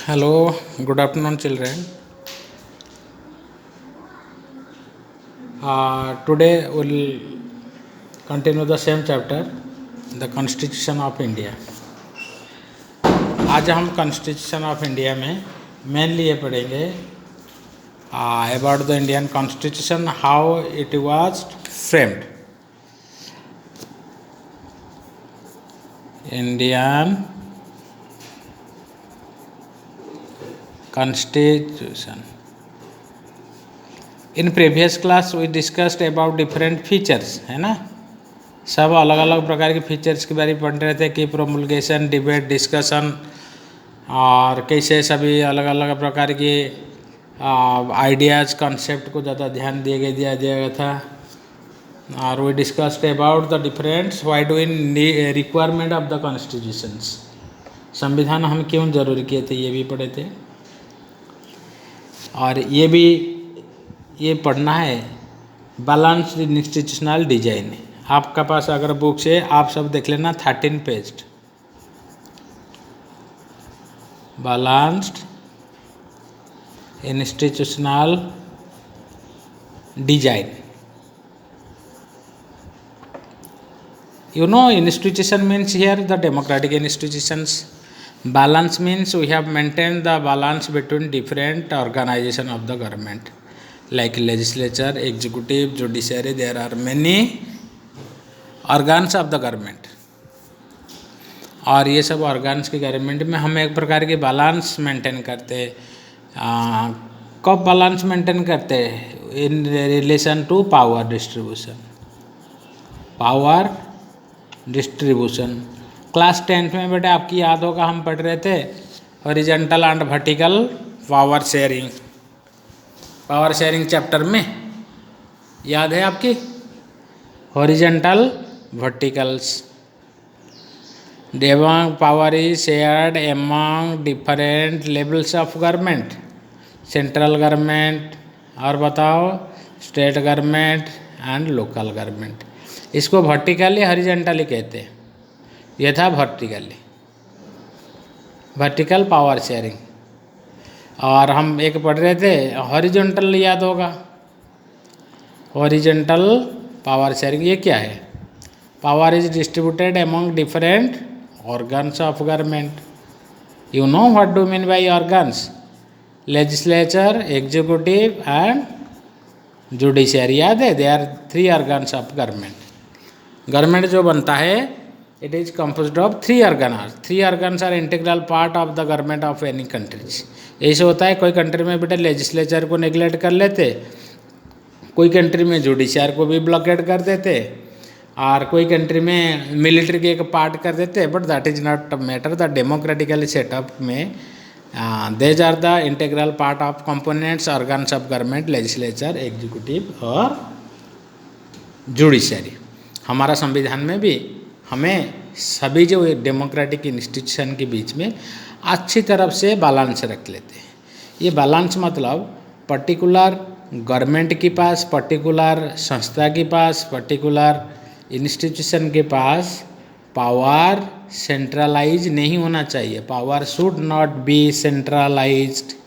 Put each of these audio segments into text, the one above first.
Hello, good afternoon, children. Today we'll continue the same chapter, the Constitution of India. आज हम Constitution of India में mainly ये पढ़ेंगे about the Indian Constitution, how it was framed. Indian Constitution. In previous class we discussed about different features, है ना। सब अलग अलग प्रकार के फीचर्स के बारे में पढ़ रहे थे कि प्रोमुलगेशन, डिबेट, डिस्कशन और कैसे सभी अलग अलग प्रकार के आइडियाज़, कॉन्सेप्ट को ज़्यादा ध्यान दिया गया था। और we discussed about the differents why do in requirement of the constitutions, संविधान हम क्यों जरूरी किए थे, ये भी पढ़े थे। और ये पढ़ना है बैलेंस्ड इंस्टीट्यूशनल डिजाइन। आपका पास अगर बुक्स है आप सब देख लेना, 13 page. Balanced institutional design. You know, institution means here the democratic institutions. Balance means we have maintained the balance between different organization of the government, like legislature, executive, judiciary. There are many organs of the government. और ये सब organs के government में हम एक प्रकार के balance maintain करते हैं। कब बैलेंस मेंटेन करते हैं? In relation to power distribution. Power distribution class 10th में बेटा आपकी याद होगा, हम पढ़ रहे थे horizontal and vertical power sharing. Power sharing chapter में याद है आपकी, horizontal verticals. Power is shared among different levels of government, central government और बताओ state government and local government. इसको वर्टिकली हॉरिजॉन्टली कहते हैं। यह था वर्टिकल पावर शेयरिंग। और हम एक पढ़ रहे थे हॉरिजॉन्टल, याद होगा, हॉरिजॉन्टल पावर शेयरिंग। ये क्या है? Power is distributed among different organs of government. You know what do mean by organs? Legislature, executive and judiciary. याद है? They are 3 organs of government. Government जो बनता है it is composed of 3 organs. 3 organs are integral part of the government of any countries. ऐसे होता है कोई country में बेटा लेजिस्लेचर को नेग्लेक्ट कर लेते, कोई कंट्री में जुडिशरी को भी ब्लॉकेट कर देते, और कोई कंट्री में मिलिट्री के एक पार्ट कर देते। But that is not matter. The democratically setup में these are the integral part of components organs of government, legislature, executive और जुडिशरी। हमारा संविधान में भी हमें सभी जो डेमोक्रेटिक इंस्टीट्यूशन के बीच में अच्छी तरफ से बैलेंस रख लेते हैं। ये बैलेंस मतलब पर्टिकुलर गवर्नमेंट के पास, पर्टिकुलर संस्था के पास, पर्टिकुलर इंस्टीट्यूशन के पास पावर सेंट्रलाइज नहीं होना चाहिए। Power should not be centralised.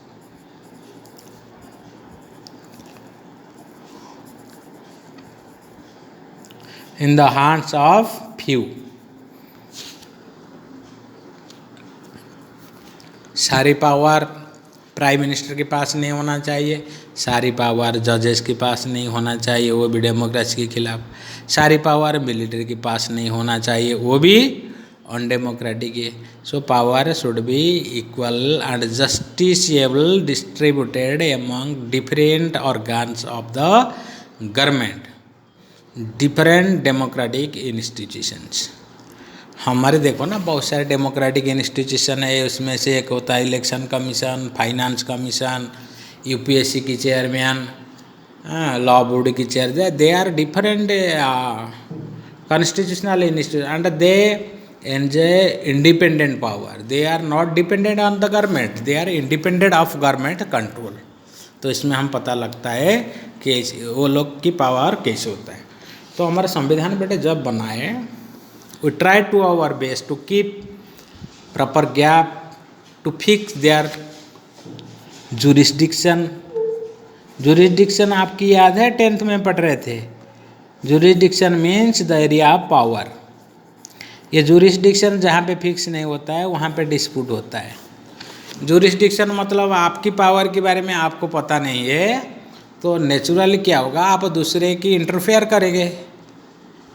in the hands of few। सारी पावर प्राइम मिनिस्टर के पास नहीं होना चाहिए, सारी पावर जजेस के पास नहीं होना चाहिए, वो भी डेमोक्रेसी के खिलाफ। सारी पावर मिलिट्री के पास नहीं होना चाहिए, वो भी अनडेमोक्रेटिक है। So power should be equal and justiciable distributed among different organs of the government, different democratic institutions. हमारे देखो ना बहुत सारे डेमोक्रेटिक इंस्टीट्यूशन है, उसमें से एक होता है election commission, finance commission, UPSC की चेयरमैन, लॉ बोर्ड की chair. They are different constitutional institution and they enjoy independent power. They are not dependent on the government, they are independent of government control. तो इसमें हम पता लगता है कि वो लोग की पावर कैसे होता है। तो हमारा संविधान बेटे जब बना है, we try to our best to keep proper gap to fix their jurisdiction. Jurisdiction आपकी याद है 10th में पढ़ रहे थे. Jurisdiction means the area of power. ये jurisdiction जहाँ पे फिक्स नहीं होता है वहाँ पे डिस्प्यूट होता है. Jurisdiction मतलब आपकी पावर के बारे में आपको पता नहीं है तो नेचुरली क्या होगा, आप दूसरे की इंटरफेयर करेंगे,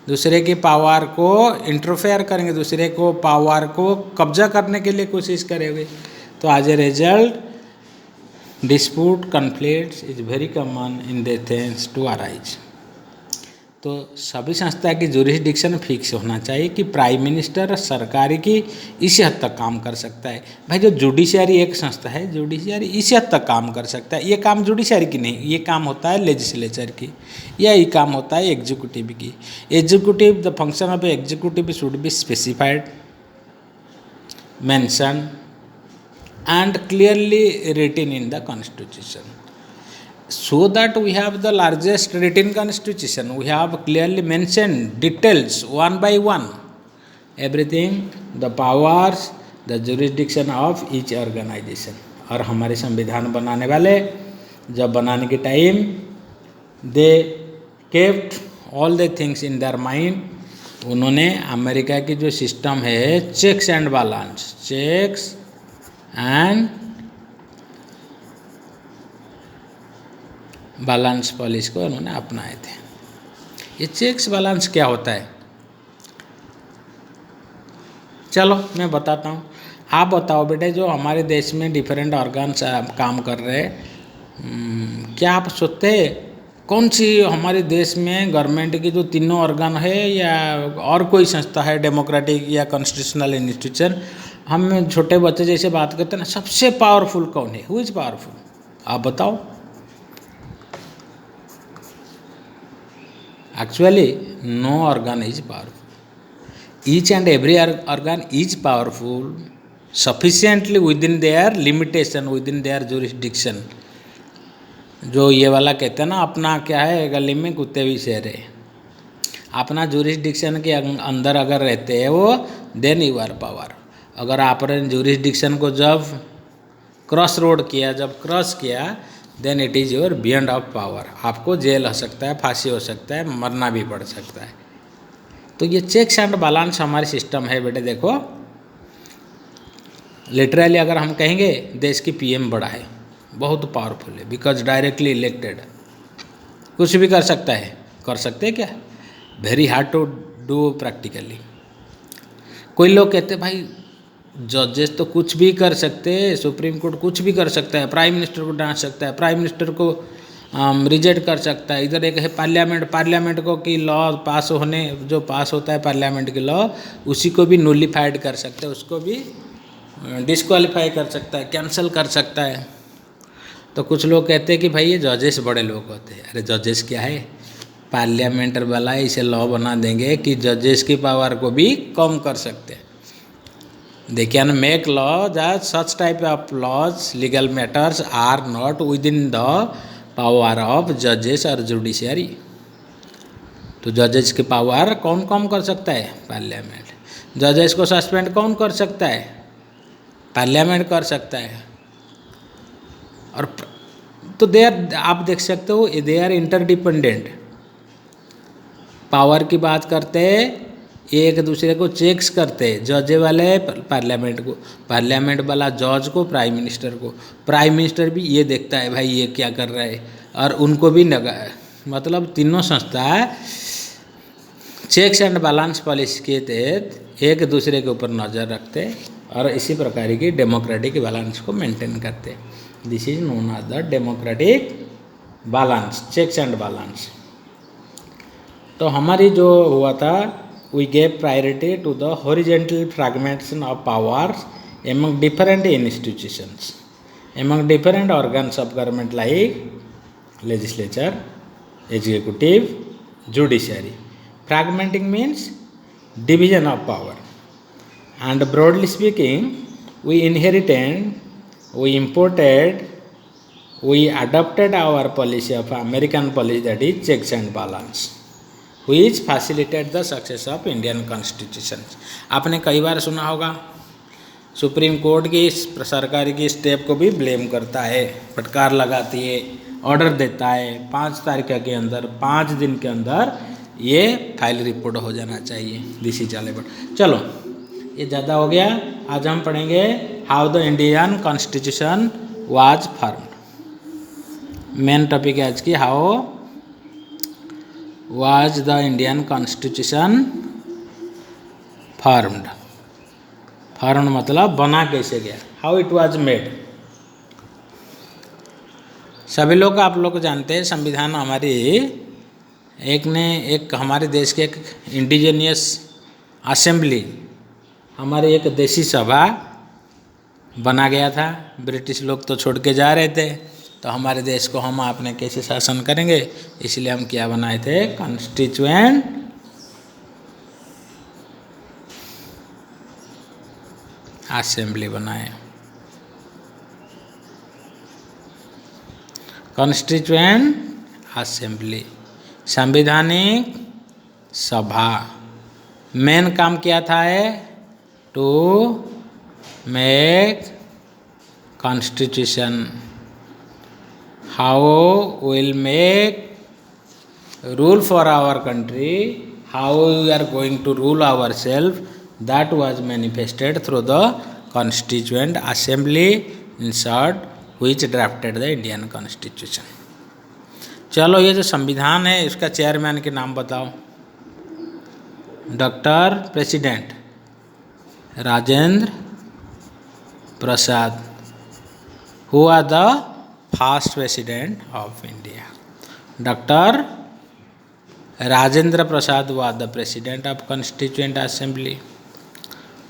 दूसरे की पावर को इंटरफेयर करेंगे, दूसरे को पावर को कब्जा करने के लिए कोशिश करेंगे. तो as a result dispute conflicts is very common in the things to arise. तो सभी संस्था की जुरिस्डिक्शन फिक्स होना चाहिए कि प्राइम मिनिस्टर सरकारी की इसी हद तक काम कर सकता है. भाई जो जुडिशियरी एक संस्था है, जुडिशियरी इसी हद तक काम कर सकता है. ये काम जुडिशियरी की नहीं, ये काम होता है लेजिस्लेचर की, या ये काम होता है एग्जीक्यूटिव की. Executive, the function of executive should be specified, mention and clearly written in the constitution. So that we have the largest written constitution, we have clearly mentioned details one by one, everything, the powers, the jurisdiction of each organization. और हमारे संविधान बनाने वाले जब बनाने के time they kept all the things in their mind. उन्होंने America की जो सिस्टम है checks and balance, checks and balance policy को उन्होंने अपनाए थे. ये चेक्स बैलेंस क्या होता है, चलो मैं बताता हूँ. आप बताओ बेटे, जो हमारे देश में डिफरेंट ऑर्गन्स काम कर रहे हैं, क्या आप सोचते हैं कौन सी हमारे देश में गवर्नमेंट की जो तीनों ऑर्गन है या और कोई संस्था है डेमोक्रेटिक या कॉन्स्टिट्यूशनल इंस्टीट्यूशन, हम छोटे बच्चे जैसे बात करते हैं ना, सबसे पावरफुल कौन है, हु इज पावरफुल, आप बताओ. Actually, no organ is powerful. Each and every organ is powerful sufficiently within their limitation, within their jurisdiction. जो ये वाला कहते हैं ना, अपना क्या है, गली में कुत्ते भी शेर है. अपना जुरिस्डिक्शन के अंदर अगर रहते हैं वो, देन यू आर पावर. अगर आपने जुरिस्डिक्शन को जब क्रॉस रोड किया, जब क्रॉस किया, then it is your beyond of power. आपको जेल हो सकता है, फांसी हो सकता है, मरना भी पड़ सकता है. तो ये चेक्स एंड बैलेंस हमारे सिस्टम है बेटे. देखो लिटरली अगर हम कहेंगे देश की पीएम बड़ा है, बहुत पावरफुल है, बिकॉज डायरेक्टली इलेक्टेड, कुछ भी कर सकता है. कर सकते हैं क्या, very hard to do practically. कोई लोग कहते हैं भाई जजेस तो कुछ भी कर सकते हैं, सुप्रीम कोर्ट कुछ भी कर सकता है, प्राइम मिनिस्टर को डांट सकता है, प्राइम मिनिस्टर को रिजेक्ट कर सकता है. इधर एक है पार्लियामेंट को कि लॉ पास होने, जो पास होता है पार्लियामेंट की लॉ, उसी को भी नूलिफाइड कर सकता है, उसको भी डिस्क्वालीफाई कर सकता है, कैंसिल कर सकता है. तो कुछ लोग कहते हैं कि भाई ये जजेस बड़े लोग होते हैं. अरे जजेस क्या है, पार्लियामेंटर वाला इसे लॉ बना देंगे कि जजेस की पावर को भी कम कर सकते हैं. They can make laws as such type of laws, legal matters are not within the power of judges or judiciary. तो जजेस की पावर कौन कम कर सकता है, पार्लियामेंट. जजेस को सस्पेंड कौन कर सकता है, पार्लियामेंट कर सकता है. और तो दे आर, आप देख सकते हो दे आर इंटरडिपेंडेंट. पावर की बात करते हैं, एक दूसरे को चेक्स करते हैं. जज वाले पार्लियामेंट को, पार्लियामेंट वाला जज को, प्राइम मिनिस्टर को, प्राइम मिनिस्टर भी ये देखता है भाई ये क्या कर रहा है, और उनको भी मतलब तीनों संस्था चेक्स एंड बैलेंस पॉलिसी के तहत एक दूसरे के ऊपर नज़र रखते हैं और इसी प्रकार की डेमोक्रेटिक बैलेंस को मेंटेन करते हैं. This is known as the democratic balance, checks and balance. तो हमारी जो हुआ था, we gave priority to the horizontal fragmentation of powers among different institutions, among different organs of government like legislature, executive, judiciary. Fragmenting means division of power. And broadly speaking, we inherited, we imported, we adopted our policy of American policy, that is checks and balance, which facilitate the success of Indian constitution. आपने कई बार सुना होगा supreme court की इस सरकार की step को भी ब्लेम करता है, फटकार लगाती है, ऑर्डर देता है 5 तारीख के अंदर, 5 दिन के अंदर ये फाइल रिपोर्ट हो जाना चाहिए। This is all about. चलो ये ज़्यादा हो गया। आज हम पढ़ेंगे how the Indian constitution was formed. Main topic है आज की, how was the Indian constitution formed. Formed मतलब बना कैसे गया, हाउ इट वाज मेड। सभी लोग आप लोग जानते हैं संविधान हमारी एक हमारे देश के एक इंडिजीनियस असेंबली, हमारी एक देशी सभा बना गया था। ब्रिटिश लोग तो छोड़ के जा रहे थे, तो हमारे देश को हम आपने कैसे शासन करेंगे, इसलिए हम क्या बनाए थे, कॉन्स्टिट्यूएंट असेंबली बनाए। कॉन्स्टिट्यूएंट असेंबली, संवैधानिक सभा। मेन काम क्या था है, to make constitution, how will make rule for our country, how we are going to rule our self, that was manifested through the constituent assembly in short which drafted the Indian constitution। चलो ये जो संविधान है इसका chairman के नाम बताओ। Doctor president Rajendra Prasad, who are the first president of India. Doctor Rajendra Prasad was the president of constituent assembly.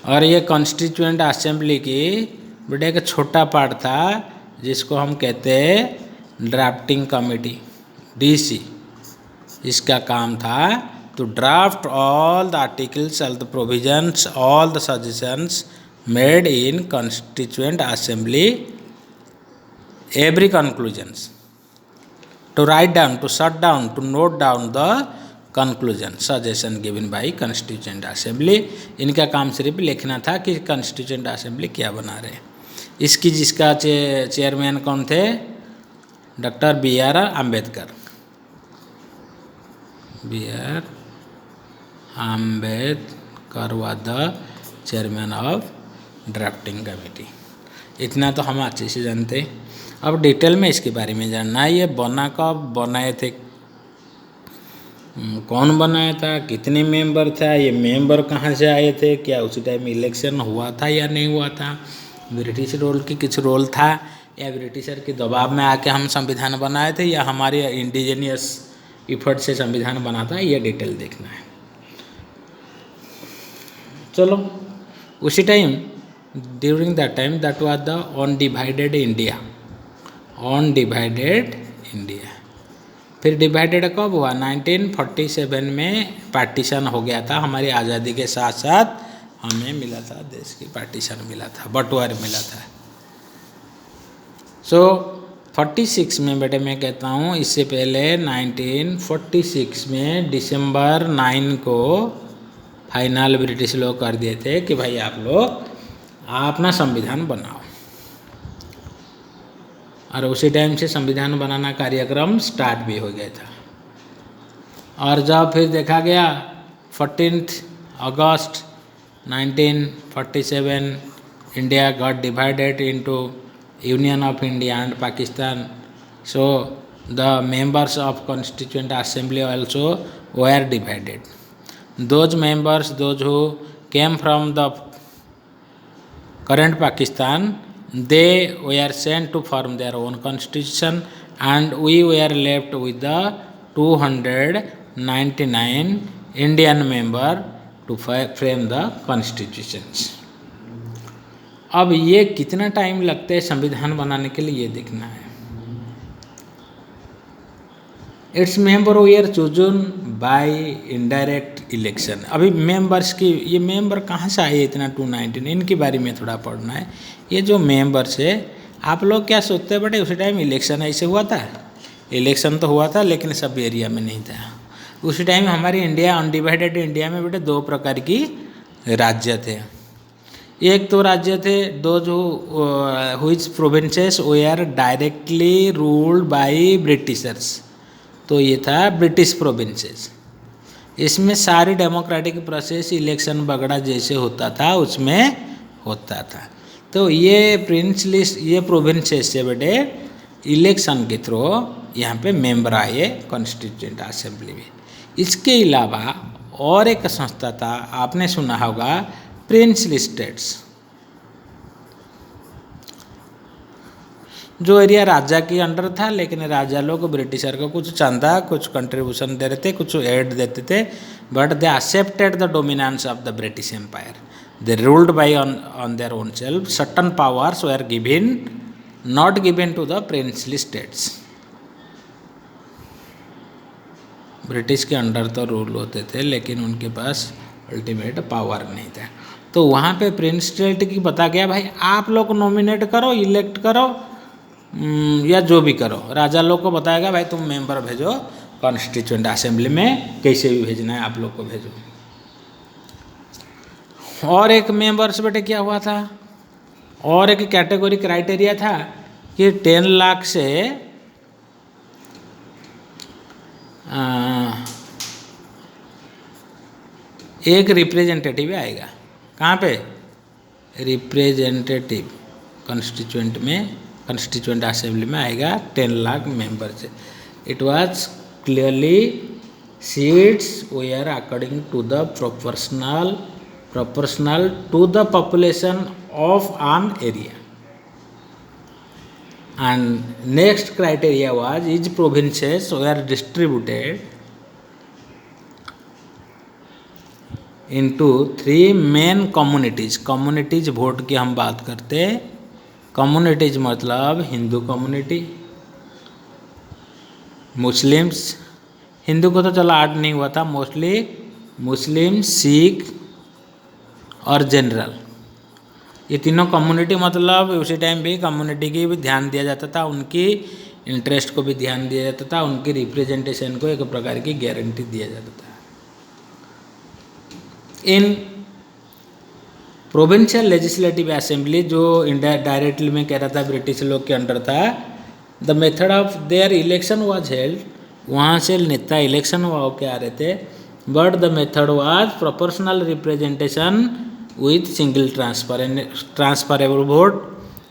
और ये कॉन्स्टिट्यूएंट असेंबली की बेटा एक छोटा पार्ट था जिसको हम कहते हैं ड्राफ्टिंग कमेटी, डीसी। इसका काम था to draft all the articles, all the provisions, all the suggestions made in constituent assembly, every conclusions, to write down, to shut down, to note down the conclusion, suggestion given by constituent assembly। इनका काम सिर्फ लिखना था कि constituent assembly क्या बना रहे। इसकी जिसका चेयरमैन कौन थे, doctor B R Ambedkar. B R Ambedkar was the chairman of drafting committee. इतना तो हम अच्छे से जानते हैं। अब डिटेल में इसके बारे में जानना है, ये बना कब बनाए थे, कौन बनाया था, कितने मेंबर था, ये मेंबर कहाँ से आए थे, क्या उसी टाइम इलेक्शन हुआ था या नहीं हुआ था, ब्रिटिश रोल की कुछ रोल था, या ब्रिटिशर के दबाव में आके हम संविधान बनाए थे, या हमारे इंडिजीनियस इफर्ट से संविधान बना था, ये डिटेल देखना है। चलो उसी time, during that time, that was the undivided India, undivided India. फिर डिवाइडेड कब हुआ, 1947 में पार्टीशन हो गया था। हमारी आज़ादी के साथ साथ हमें मिला था, देश की पार्टीशन मिला था, बंटवारा मिला था। सो 46 में बेटे मैं कहता हूँ, इससे पहले 1946 में दिसंबर 9 को फाइनल ब्रिटिश लोग कर दिए थे कि भाई आप लोग अपना संविधान बनाओ। और उसी टाइम से संविधान बनाना कार्यक्रम स्टार्ट भी हो गया था। और जब फिर देखा गया 14 अगस्त 1947 India got divided into union of India and Pakistan, so the members of constituent assembly also were divided. Those members, those who came from the current Pakistan, they were sent to form their own constitution, and we were left with the 299 Indian member to frame the constitutions। अब ये कितना time लगता है संविधान बनाने के लिए, ये देखना है। इट्स मेंबर वर चूजन बाय इनडायरेक्ट इलेक्शन। अभी मेंबर्स की, ये मेंबर कहाँ से आए इतना 219, इनके बारे में थोड़ा पढ़ना है। ये जो मेंबर्स है, आप लोग क्या सोचते हैं बेटे, उसी टाइम इलेक्शन ऐसे हुआ था, इलेक्शन तो हुआ था लेकिन सब एरिया में नहीं था। उसी टाइम हमारी इंडिया, अनडिवाइडेड इंडिया में बेटे 2 प्रकार की राज्य थे। एक तो राज्य थे दो जो whose provinces were directly ruled by Britishers, तो ये था ब्रिटिश प्रोविंसेस। इसमें सारी डेमोक्रेटिक प्रोसेस इलेक्शन वगैरह जैसे होता था उसमें होता था। तो ये प्रिंसली ये प्रोविंसेस से बेटे इलेक्शन के थ्रू यहाँ पे मेंबर आए कॉन्स्टिट्यूएंट असेंबली में। इसके अलावा और एक संस्था था, आपने सुना होगा, प्रिंसली स्टेट्स, जो एरिया राजा के अंडर था, लेकिन राजा लोग ब्रिटिशर को कुछ चंदा कुछ कंट्रीब्यूशन दे रहे थे, कुछ एड देते थे, but they accepted the dominance of the British empire, they ruled by on their own self, certain powers were given not given to the princely states. British के अंडर तो रूल होते थे लेकिन उनके पास अल्टीमेट पावर नहीं था। तो वहाँ पे प्रिंस स्टेट की बता गया भाई आप लोग नॉमिनेट करो, इलेक्ट करो या जो भी करो, राजा लोग को बताएगा भाई तुम मेंबर भेजो कॉन्स्टिट्यूएंट असेंबली में, कैसे भी भेजना है आप लोग को भेजो। और एक मेंबर्स बेटे क्या हुआ था, और एक कैटेगरी क्राइटेरिया था कि 10 लाख से एक रिप्रेजेंटेटिव आएगा। कहाँ पे? रिप्रेजेंटेटिव कॉन्स्टिट्यूएंट में, कॉन्स्टिट्यूएंट असेंबली में आएगा 10 लाख मेंबर से। It was clearly seats were according to the proportional to the population of an area. And next criteria was each provinces were distributed into 3 main communities. communities vote की हम बात करते, communities मतलब Hindu community, Muslims, Hindu को तो चलो add नहीं हुआ था, मोस्टली मुस्लिम, सिख और जनरल, ये तीनों कम्युनिटी मतलब उसी टाइम भी कम्युनिटी की भी ध्यान दिया जाता था, उनकी इंटरेस्ट को भी ध्यान दिया जाता था, उनकी रिप्रेजेंटेशन को एक प्रकार की गारंटी दिया जाता था। इन प्रोविंशियल लेजिस्लेटिव असेंबली जो इंडिया डायरेक्टली में कह रहा था ब्रिटिश लोग के अंडर था, the method of their election was held, वहाँ से नेता इलेक्शन होके आ रहे थे, but the method was proportional representation with single transferable vote,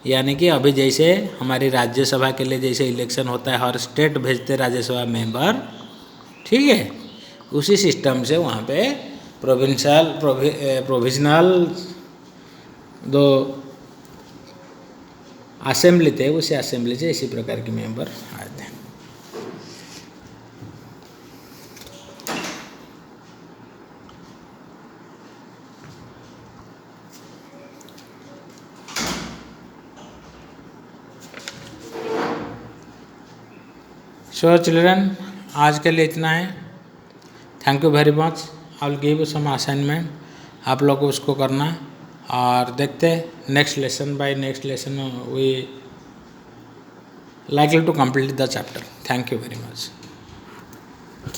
यानी कि अभी जैसे हमारी राज्यसभा के लिए जैसे इलेक्शन होता है, हर स्टेट भेजते राज्यसभा मेंबर, ठीक है, उसी सिस्टम से वहाँ पे प्रोविजनल दो असेंबली थे, उसी असेंबली से इसी प्रकार के मेंबर आए थे। सो चिल्ड्रन, आज के लिए इतना है। Thank you very much. I will give some assignment, आप लोग को उसको करना, और देखते next lesson by next lesson we likely to complete the chapter. Thank you very much.